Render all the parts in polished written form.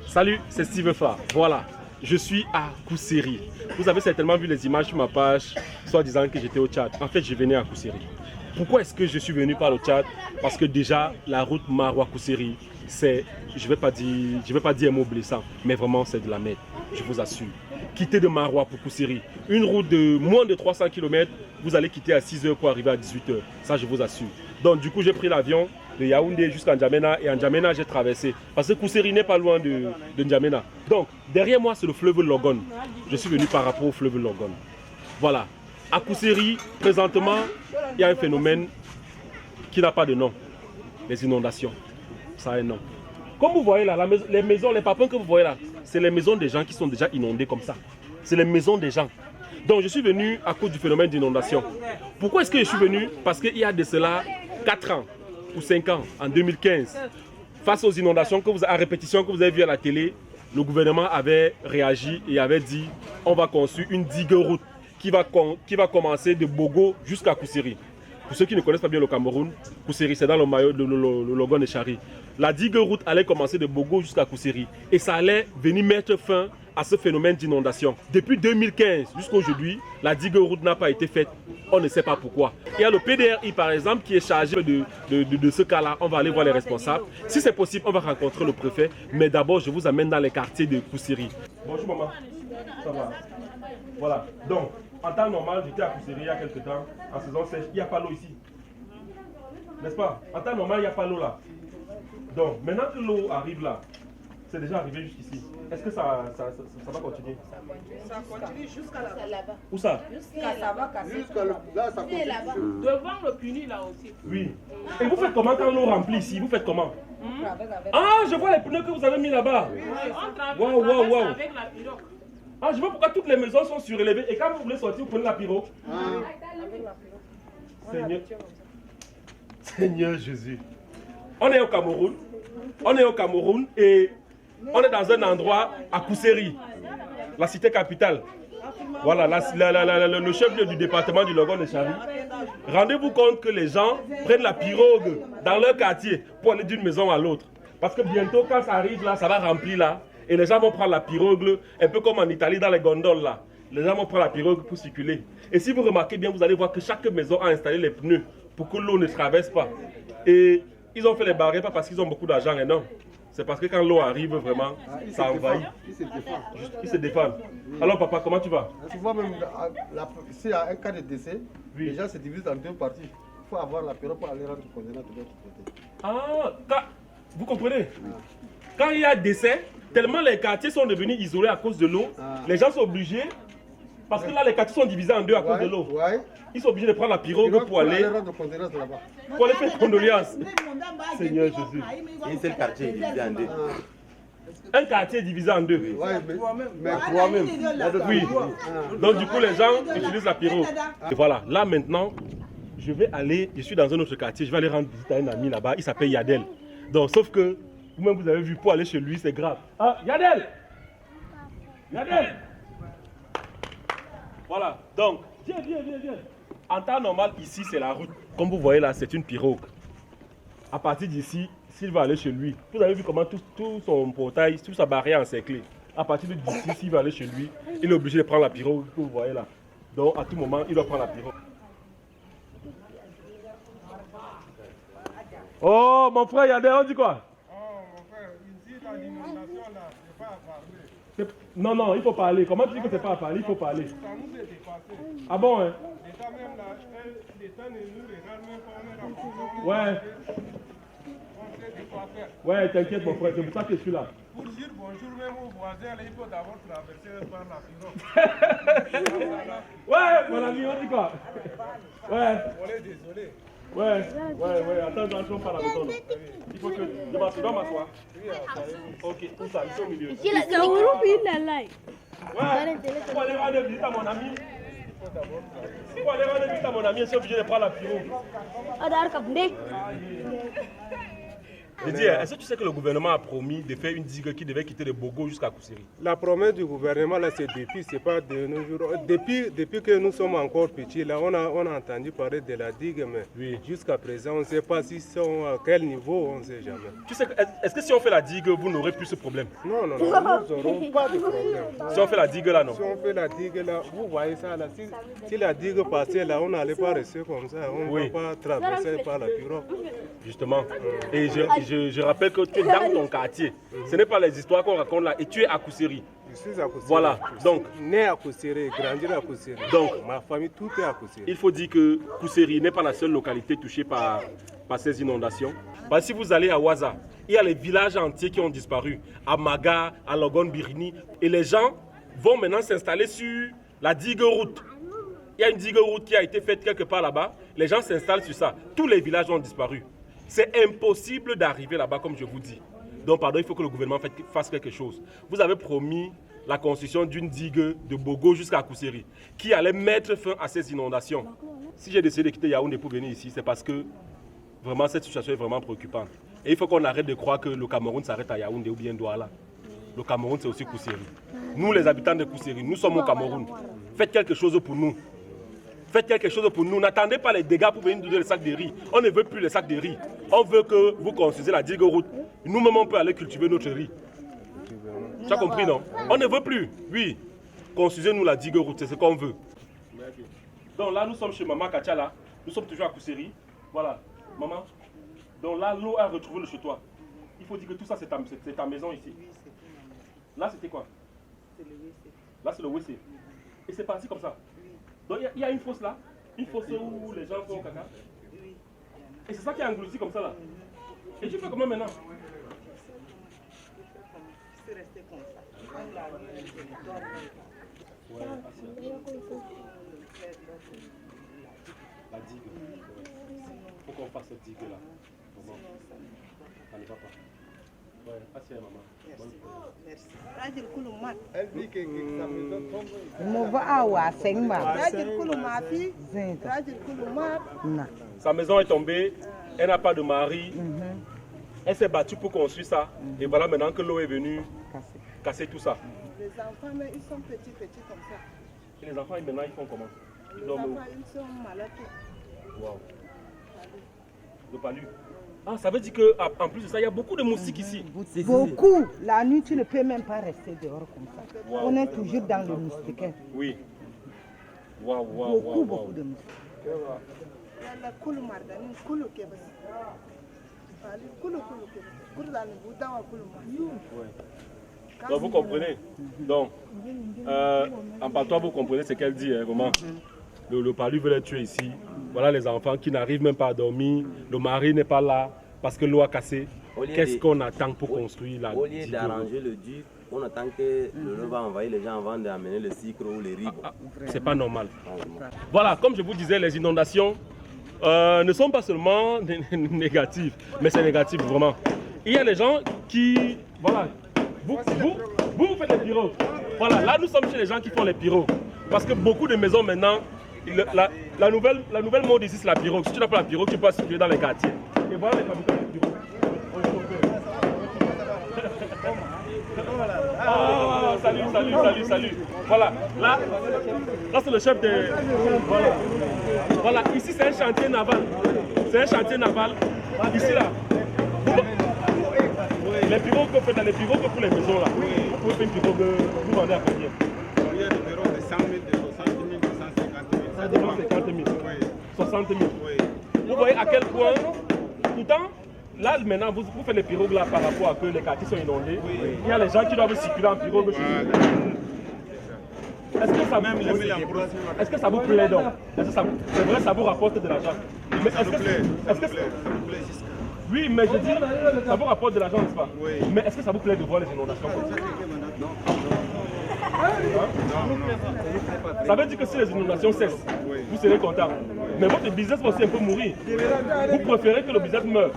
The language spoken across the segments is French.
Salut, c'est Steve Fa. Voilà, je suis à Kousséri. Vous avez certainement vu les images sur ma page, soit disant que j'étais au Tchad. En fait, je venais à Kousséri. Pourquoi est-ce que je suis venu par le Tchad? Parce que déjà, la route Maroua-Kousséri, c'est, je ne vais pas dire un mot blessant, mais vraiment c'est de la merde, je vous assure. Quitter de Maroua pour Kousséri, une route de moins de 300 km, vous allez quitter à 6 h pour arriver à 18 h. Ça, je vous assure. Donc, du coup, j'ai pris l'avion de Yaoundé jusqu'à N'Djamena, et en N'Djamena, j'ai traversé. Parce que Kousséri n'est pas loin de N'Djamena. Donc, derrière moi, c'est le fleuve Logon. Je suis venu par rapport au fleuve Logon. Voilà. À Kousséri, présentement, il y a un phénomène qui n'a pas de nom. Les inondations. Ça a un nom. Comme vous voyez là, les maisons, les papins que vous voyez là, c'est les maisons des gens qui sont déjà inondées comme ça. C'est les maisons des gens. Donc je suis venu à cause du phénomène d'inondation. Pourquoi est-ce que je suis venu? Parce qu'il y a de cela 4 ans ou 5 ans, en 2015, face aux inondations à répétition que vous avez vues à la télé, le gouvernement avait réagi et avait dit on va construire une digue route qui va commencer de Bogo jusqu'à Kousséri. Pour ceux qui ne connaissent pas bien le Cameroun, Kousséri c'est dans le maillot de le Logon et Chari. La digue route allait commencer de Bogo jusqu'à Kousséri et ça allait venir mettre fin à ce phénomène d'inondation. Depuis 2015 jusqu'à aujourd'hui, la digue route n'a pas été faite. On ne sait pas pourquoi. Il y a le PDRI par exemple qui est chargé de ce cas-là. On va aller voir les responsables. Si c'est possible, on va rencontrer le préfet. Mais d'abord, je vous amène dans les quartiers de Kousséri. Bonjour maman. Ça va? Voilà. Donc, en temps normal, j'étais à Kousséri il y a quelques temps. En saison sèche, il n'y a pas l'eau ici. N'est-ce pas? En temps normal, il n'y a pas l'eau là. Donc, maintenant que l'eau arrive là, c'est déjà arrivé jusqu'ici. Est-ce que ça va continuer? Ça continue jusqu'à là-bas. Où ça? Jusqu'à là-bas. Jusqu'à là, ça continue. Devant le puni là aussi. Oui. Et vous faites comment quand l'eau remplit ici? Vous faites comment? Ah, je vois les pneus que vous avez mis là-bas. On traverse avec la pirogue. Ah, je vois pourquoi toutes les maisons sont surélevées. Et quand vous voulez sortir, vous prenez la pirogue. Seigneur Jésus. On est au Cameroun. On est au Cameroun et on est dans un endroit à Kousséri, la cité capitale. Voilà, le chef-lieu du département du Logon et Chari. Rendez-vous compte que les gens prennent la pirogue dans leur quartier pour aller d'une maison à l'autre. Parce que bientôt, quand ça arrive là, ça va remplir là. Et les gens vont prendre la pirogue, un peu comme en Italie dans les gondoles là. Les gens vont prendre la pirogue pour circuler. Et si vous remarquez bien, vous allez voir que chaque maison a installé les pneus pour que l'eau ne traverse pas. Et ils ont fait les barrières pas parce qu'ils ont beaucoup d'argent, et non. C'est parce que quand l'eau arrive vraiment, ça envahit. Ils se défendent. Alors papa, comment tu vas? Tu vois même, s'il y a un cas de décès, les gens se divisent en deux parties. Il faut avoir la pirogue pour aller rendre le condamné de l'autre côté. Ah, vous comprenez? Quand il y a décès, tellement les quartiers sont devenus isolés à cause de l'eau, les gens sont obligés, parce que là les quartiers sont divisés en deux à cause de l'eau. Ils sont obligés de prendre la pirogue pour aller rendre condoléances là-bas. Pour aller faire condoléances. Seigneur Jésus. Un seul quartier divisé en deux. Un quartier divisé en deux. Oui, mais toi-même. Oui. Donc du coup les gens utilisent la pirogue. Et voilà, là maintenant, je suis dans un autre quartier, je vais aller rendre visite à un ami là-bas, il s'appelle Yadel. Donc sauf que, vous-même vous avez vu, pour aller chez lui, c'est grave. Ah, Yadel! Yadel! Voilà, donc, viens. En temps normal, ici, c'est la route. Comme vous voyez là, c'est une pirogue. À partir d'ici, s'il va aller chez lui, vous avez vu comment tout son portail, toute sa barrière encerclée. À partir d'ici, s'il va aller chez lui, il est obligé de prendre la pirogue que vous voyez là. Donc, à tout moment, il doit prendre la pirogue. Oh, mon frère Yadel, on dit quoi? Oh, mon frère, ici, dans l'inondation là, c'est pas à parler. Non, il faut parler. Comment tu dis que c'est pas à parler? Il faut parler. Ça nous est dépassé. Ah bon, hein? L'État même là, l'État ne nous regarde même pas, on est dans le Ouais. on sait de quoi faire. Ouais, t'inquiète mon frère, c'est pour ça que je suis là. Pour dire bonjour même aux voisins, là, il faut d'abord traverser par la pirogue. Ouais, mon ami, on dit quoi? Ouais. On est désolé. Ouais, attends, je pas la maison. Il faut que je m'assoie. Ok, tout ça, ils sont au milieu. Ouais, pour aller rendre visite à mon ami. Pour aller rendre visite à mon ami, je suis obligé de prendre la pirogue. Je dis, est-ce que tu sais que le gouvernement a promis de faire une digue qui devait quitter de Bogo jusqu'à Kousseri? La promesse du gouvernement, là, c'est depuis, c'est pas de nos jours. Depuis que nous sommes encore petits, là, on a entendu parler de la digue, mais Oui. jusqu'à présent, on ne sait pas si sont à quel niveau, on ne sait jamais. Tu sais, est-ce que si on fait la digue, vous n'aurez plus ce problème? Non, nous n'aurons pas de problème. Si on fait la digue là, non? Si on fait la digue là, vous voyez ça là, si la digue passait là, on n'allait pas rester comme ça, on ne Oui. va pas traverser par la pirogue. Justement. Et je rappelle que tu es dans ton quartier. Ce n'est pas les histoires qu'on raconte là. Et tu es à Kousseri. Je suis à Kousseri. Voilà. Donc, né à Kousseri, grandi à Kousseri. Donc, ma famille, tout est à Kousseri. il faut dire que Kousseri n'est pas la seule localité touchée par ces inondations. Parce que si vous allez à Ouaza, il y a les villages entiers qui ont disparu. À Maga, à Logon Birini. Et les gens vont maintenant s'installer sur la digue route. Il y a une digue route qui a été faite quelque part là-bas. Les gens s'installent sur ça. Tous les villages ont disparu. C'est impossible d'arriver là-bas, comme je vous dis. Donc, pardon, il faut que le gouvernement fasse quelque chose. Vous avez promis la construction d'une digue de Bogo jusqu'à Kousseri, qui allait mettre fin à ces inondations. Si j'ai décidé de quitter Yaoundé pour venir ici, c'est parce que vraiment cette situation est vraiment préoccupante. Et il faut qu'on arrête de croire que le Cameroun s'arrête à Yaoundé ou bien Douala. Le Cameroun, c'est aussi Kousseri. Nous, les habitants de Kousseri, nous sommes au Cameroun. Faites quelque chose pour nous. Faites quelque chose pour nous. N'attendez pas les dégâts pour venir nous donner les sacs de riz. On ne veut plus les sacs de riz. On veut que vous construisez la digue route. Nous-mêmes, on peut aller cultiver notre riz. Tu as compris, non? On ne veut plus. Oui. Construisez-nous la digue route. C'est ce qu'on veut. Donc là, nous sommes chez Maman Kachala. Nous sommes toujours à Kousseri. Voilà. Maman. Donc là, l'eau a retrouvé le chez toi. Il faut dire que tout ça, c'est ta maison ici. Là, c'était quoi? Là, c'est le WC. Et c'est parti comme ça. Donc il y a une fosse là, une fosse où les gens font caca. Et c'est ça qui est englouti comme ça là. Et tu fais comment maintenant? C'est resté comme ça. Ouais, la digue. Il faut qu'on fasse cette digue là. Vraiment. Ça ne va pas. Ouais, assez maman. Merci. Elle dit que sa maison tombe. Sa maison est tombée, elle n'a pas de mari. Elle s'est battue pour construire ça. Et voilà maintenant que l'eau est venue casser tout ça. Les enfants, mais ils sont petits comme ça. Et les enfants maintenant ils font comment? Ils Les dorment où? enfants, ils sont malades. Wow. Le palu. Ah, ça veut dire qu'en plus de ça, il y a beaucoup de moustiques ici. Beaucoup. La nuit, tu ne peux même pas rester dehors comme ça. Wow. On est toujours dans le moustiquaire. Oui. Waouh, waouh, waouh. Beaucoup de moustiques. La coulou mardani, coulou kebas. Coulou kebas. Coulou dans le boudin, coulou mardani. Donc vous comprenez. Donc, en partant, vous comprenez ce qu'elle dit, hein, vraiment. Le palu veut les tuer ici. Voilà les enfants qui n'arrivent même pas à dormir. Le mari n'est pas là parce que l'eau a cassé. Qu'est-ce qu'on attend pour construire la Au lieu digue? d'arranger le duc, on attend que l'eau va envahir les gens avant d'amener le sucre ou les riz. C'est pas normal. Voilà, comme je vous disais, les inondations ne sont pas seulement négatives, mais c'est négatif vraiment. Il y a les gens qui... Voilà, vous faites les pirogues. Voilà, là nous sommes chez les gens qui font les pirogues. Parce que beaucoup de maisons maintenant, la nouvelle mode ici c'est la pirogue. Si tu n'as pas la pirogue, tu peux circuler dans les quartiers. Et voilà les fabricants de pirogues. Ah, salut. Voilà, là c'est le chef de... Voilà, ici c'est un chantier naval. C'est un chantier naval. Ici là. Les pirogues que vous faites dans les pirogues pour les maisons là. Vous pouvez faire une pirogue, vous vendez à combien? Il y a des bureaux de 100 000, de 60 000, de 150 000. Ça dépend 50 000. Oui. 60 000. Oui. Vous voyez à quel point, pourtant, là maintenant, vous faites les pirogues là par rapport à que les quartiers sont inondés. Oui. Il y a les gens qui doivent circuler en pirogue. Est-ce que ça vous plaît donc? C'est vrai, ça vous rapporte de l'argent. Ça nous plaît, ça nous plaît. Oui, mais je dis, ça vous rapporte de l'argent, n'est-ce pas? Oui. Mais est-ce que ça vous plaît de voir les inondations comme ça? Non. Ça veut dire que si les inondations cessent, vous serez content. Mais votre business va aussi un peu mourir. Vous préférez que le business meure.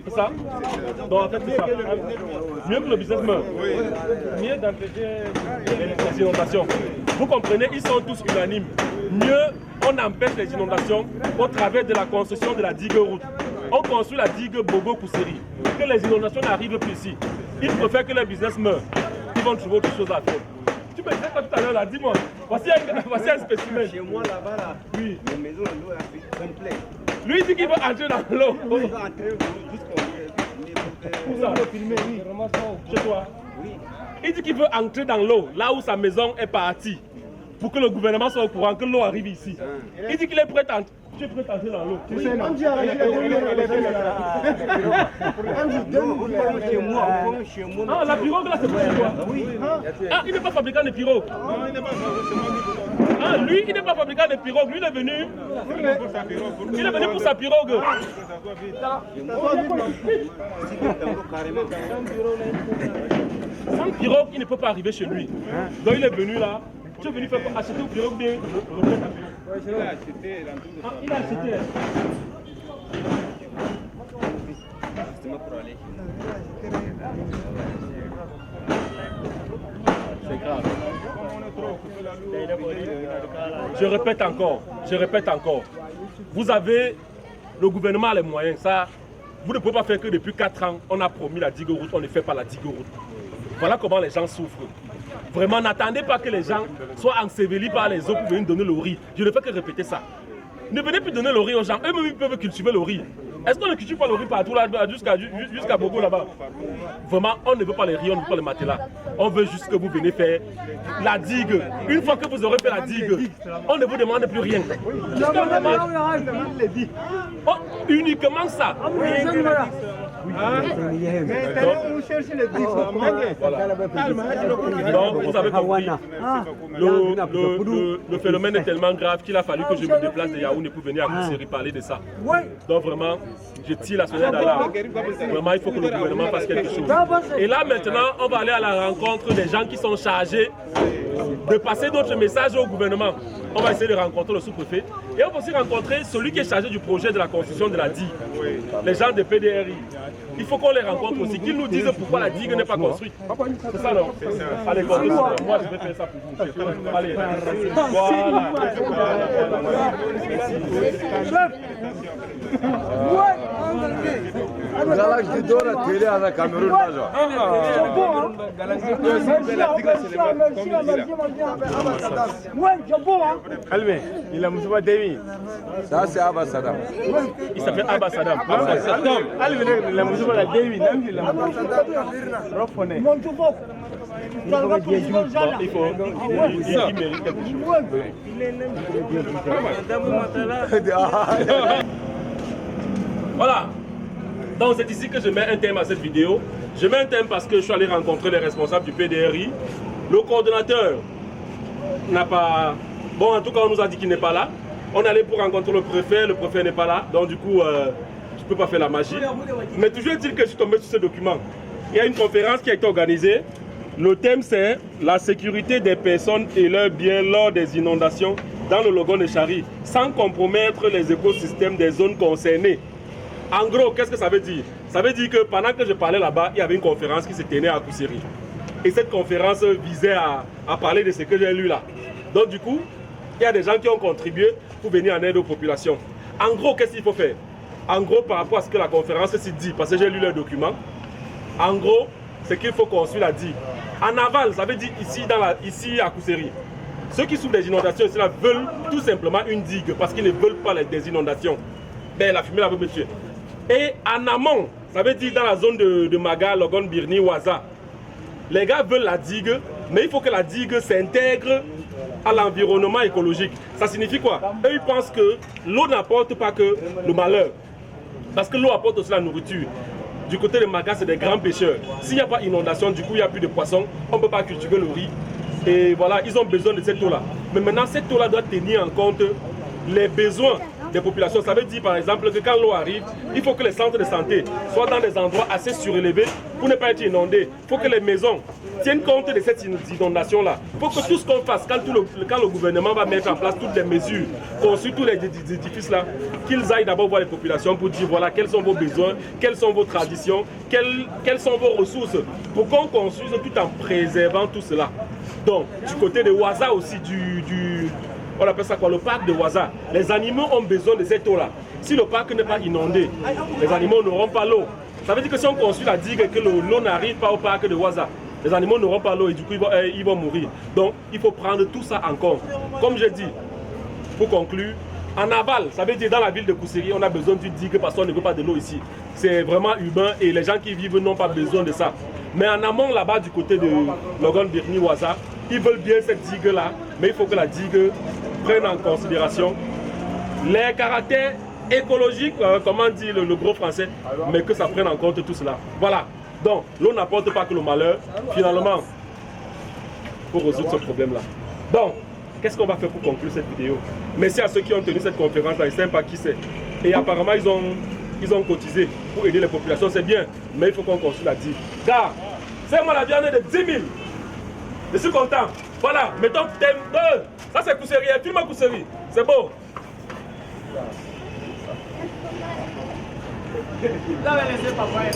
C'est ça? Donc en fait, c'est ça. Mieux que le business meure. Mieux d'empêcher les inondations. Vous comprenez, ils sont tous unanimes. Mieux on empêche les inondations au travers de la construction de la digue route. On construit la digue Bogo-Kousseri. Que les inondations n'arrivent plus ici. Ils préfèrent que les business meurent. Ils vont trouver autre chose à faire. Tu me disais quoi tout à l'heure là, dis-moi. Voici un spécimen. Chez moi là-bas, là, oui. les maisons, l'eau est complète. Lui il dit qu'il veut entrer dans l'eau. Il va entrer jusqu'au... Où ça? Chez toi? Oui. Il dit qu'il veut entrer dans l'eau, là où sa maison est partie, pour que le gouvernement soit au courant que l'eau arrive ici. Il dit qu'il est prêt à entrer. Tu es prêt à entrer dans l'eau? Non, chez moi, chez moi. Ah, la pirogue là, c'est pour chez toi? Oui. Ah, il n'est pas fabricant de pirogue? Non, il n'est pas fabricant. Ah, lui, il n'est pas fabricant de pirogue. Lui, il est venu. Il est venu pour sa pirogue. Sans pirogue, il ne peut pas arriver chez lui. Donc, il est venu là. Tu es venu faire quoi? Acheter une pirogue bien. Il a acheté dans tout Ah, il a acheté. C'est grave. Je répète encore. Vous avez, le gouvernement a les moyens. Ça, vous ne pouvez pas faire que depuis 4 ans, on a promis la digue route, on ne fait pas la digue route. Voilà comment les gens souffrent. Vraiment, n'attendez pas que les gens soient ensevelis par les eaux pour venir donner le riz. Je ne fais que répéter ça. Ne venez plus donner le riz aux gens. Eux-mêmes, ils peuvent cultiver le riz. Est-ce qu'on ne cultive pas le riz partout là, jusqu'à Bogo là-bas? Vraiment, on ne veut pas les riz, on ne veut pas les matelas. On veut juste que vous venez faire la digue. Une fois que vous aurez fait la digue, on ne vous demande plus rien. Oh, uniquement ça. Donc, vous avez compris. Le phénomène est tellement grave qu'il a fallu que je me déplace de Yaoundé pour venir à Kousseri parler de ça. Donc vraiment, je tire la sonnette d'alarme. Vraiment, il faut que le gouvernement fasse quelque chose. Et là maintenant, on va aller à la rencontre des gens qui sont chargés de passer notre message au gouvernement. On va essayer de rencontrer le sous-préfet et on va aussi rencontrer celui qui est chargé du projet de la construction de la digue. Les gens de PDRI. Il faut qu'on les rencontre aussi, qu'ils nous disent pourquoi la digue n'est pas construite. C'est ça, non? Allez, moi je vais faire ça pour vous. Allez, voilà. Galaxy d'or à télé à la Cameroun. Calmez, il a Moussa Demi. Ça c'est Abba Saddam. Il s'appelle Abba Saddam. Il a Moussa Demi. Il faut. Il mérite quelque chose. Voilà. Donc c'est ici que je mets un thème à cette vidéo. Je mets un thème parce que je suis allé rencontrer les responsables du PDRI. Le coordonnateur n'a pas... Bon, en tout cas, on nous a dit qu'il n'est pas là. On est allé pour rencontrer le préfet n'est pas là. Donc du coup, je ne peux pas faire la magie. Mais toujours est-il que je suis tombé sur ce document. Il y a une conférence qui a été organisée. Le thème c'est la sécurité des personnes et leurs biens lors des inondations dans le Logon de Chari, sans compromettre les écosystèmes des zones concernées. En gros, qu'est-ce que ça veut dire? Ça veut dire que pendant que je parlais là-bas, il y avait une conférence qui se tenait à Kousseri. Et cette conférence visait à parler de ce que j'ai lu là. Donc du coup, il y a des gens qui ont contribué pour venir en aide aux populations. En gros, qu'est-ce qu'il faut faire? En gros, par rapport à ce que la conférence s'est dit, parce que j'ai lu leurs documents, en gros, c'est qu'il faut construire la digue. En aval, ça veut dire ici à Kousseri. Ceux qui souffrent des inondations ici là veulent tout simplement une digue parce qu'ils ne veulent pas des inondations. Ben, la fumée là veut me tuer. Et en amont, ça veut dire dans la zone de Maga, Logon, Birni, Ouaza, les gars veulent la digue, mais il faut que la digue s'intègre à l'environnement écologique. Ça signifie quoi? Eux, ils pensent que l'eau n'apporte pas que le malheur. Parce que l'eau apporte aussi la nourriture. Du côté de Maga, c'est des grands pêcheurs. S'il n'y a pas d'inondation, du coup, il n'y a plus de poissons, on ne peut pas cultiver le riz. Et voilà, ils ont besoin de cette eau-là. Mais maintenant, cette eau-là doit tenir en compte les besoins des populations. Ça veut dire par exemple que quand l'eau arrive, il faut que les centres de santé soient dans des endroits assez surélevés pour ne pas être inondés. Il faut que les maisons tiennent compte de cette inondation-là. Il faut que tout ce qu'on fasse, quand le gouvernement va mettre en place toutes les mesures, construire tous les édifices-là, qu'ils aillent d'abord voir les populations pour dire voilà quels sont vos besoins, quelles sont vos traditions, quelles sont vos ressources, pour qu'on construise tout en préservant tout cela. Donc, du côté de Ouaza aussi, on appelle ça quoi, le parc de Waza. Les animaux ont besoin de cette eau-là. Si le parc n'est pas inondé, les animaux n'auront pas l'eau. Ça veut dire que si on construit la digue et que l'eau n'arrive pas au parc de Waza, les animaux n'auront pas l'eau et du coup ils vont mourir. Donc il faut prendre tout ça en compte. Comme je dis, pour conclure, en aval, ça veut dire dans la ville de Kousséri, on a besoin d'une digue parce qu'on ne veut pas de l'eau ici. C'est vraiment humain et les gens qui vivent n'ont pas besoin de ça. Mais en amont, là-bas, du côté de Logon Birni Waza, ils veulent bien cette digue-là, mais il faut que la digue prenne en considération les caractères écologiques, comment dit le gros français, mais que ça prenne en compte tout cela. Voilà. Donc, l'eau n'apporte pas que le malheur, finalement, pour résoudre ce problème-là. Donc, qu'est-ce qu'on va faire pour conclure cette vidéo? Merci à ceux qui ont tenu cette conférence-là, je ne sais pas qui c'est. Et apparemment, ils ont cotisé pour aider les populations, c'est bien, mais il faut qu'on construise la digue. Car, c'est moi la viande de 10 000. Je suis content. Voilà, mettons thème 2. Ça c'est Kousséri, filme Kousséri. C'est beau. Là, laissez papa et